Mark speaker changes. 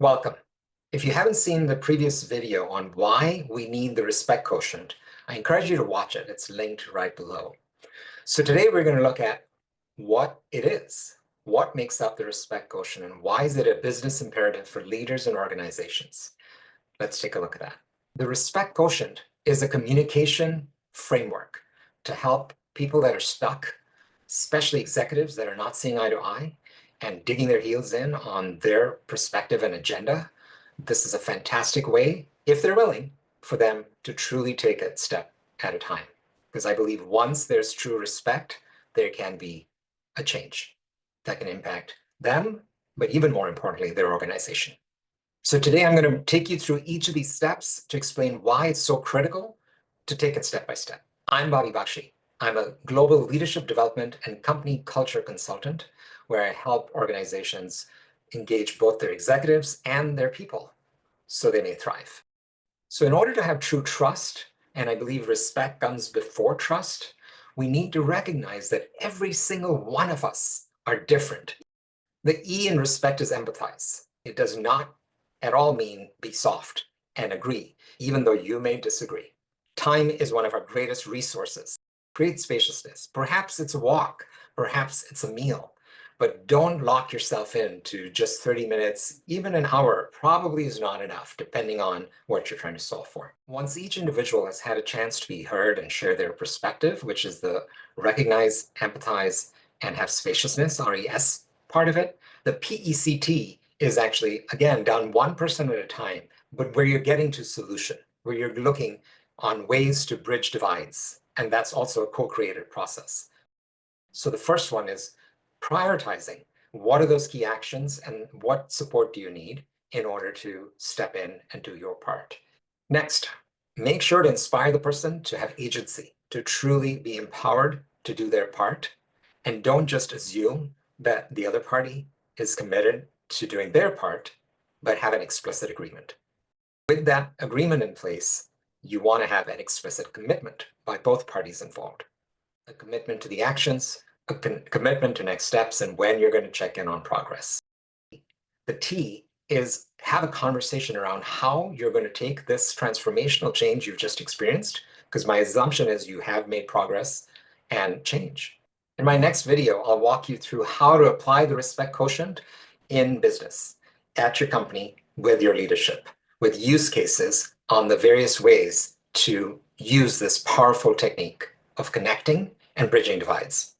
Speaker 1: Welcome. If you haven't seen the previous video on why we need the respect quotient, I encourage you to watch it. It's linked right below. So today we're going to look at what it is, what makes up the respect quotient, and why is it a business imperative for leaders and organizations. Let's take a look at that. The respect quotient is a communication framework to help people that are stuck, especially executives that are not seeing eye to eye and digging their heels in on their perspective and agenda. This is a fantastic way, if they're willing, for them to truly take it step at a time. Because I believe once there's true respect, there can be a change that can impact them, but even more importantly, their organization. So today I'm going to take you through each of these steps to explain why it's so critical to take it step by step. I'm Bakshi. I'm a global leadership development and company culture consultant where I help organizations engage both their executives and their people so they may thrive. So in order to have true trust, and I believe respect comes before trust, we need to recognize that every single one of us are different. The E in respect is empathize. It does not at all mean be soft and agree, even though you may disagree. Time is one of our greatest resources. Create spaciousness. Perhaps it's a walk, perhaps it's a meal, but don't lock yourself into just 30 minutes. Even an hour probably is not enough, depending on what you're trying to solve for. Once each individual has had a chance to be heard and share their perspective, which is the recognize, empathize, and have spaciousness, RES part of it, the PECT is actually, again, done 1% at a time, but where you're getting to solution, where you're looking on ways to bridge divides. And that's also a co-created process. So the first one is prioritizing. What are those key actions and what support do you need in order to step in and do your part? Next, make sure to inspire the person to have agency, to truly be empowered to do their part. And don't just assume that the other party is committed to doing their part, but have an explicit agreement. With that agreement in place, you want to have an explicit commitment by both parties involved. A commitment to the actions, a commitment to next steps, and when you're going to check in on progress. The T is have a conversation around how you're going to take this transformational change you've just experienced, because my assumption is you have made progress and change. In my next video, I'll walk you through how to apply the respect quotient in business, at your company, with your leadership, with use cases on the various ways to use this powerful technique of connecting and bridging divides.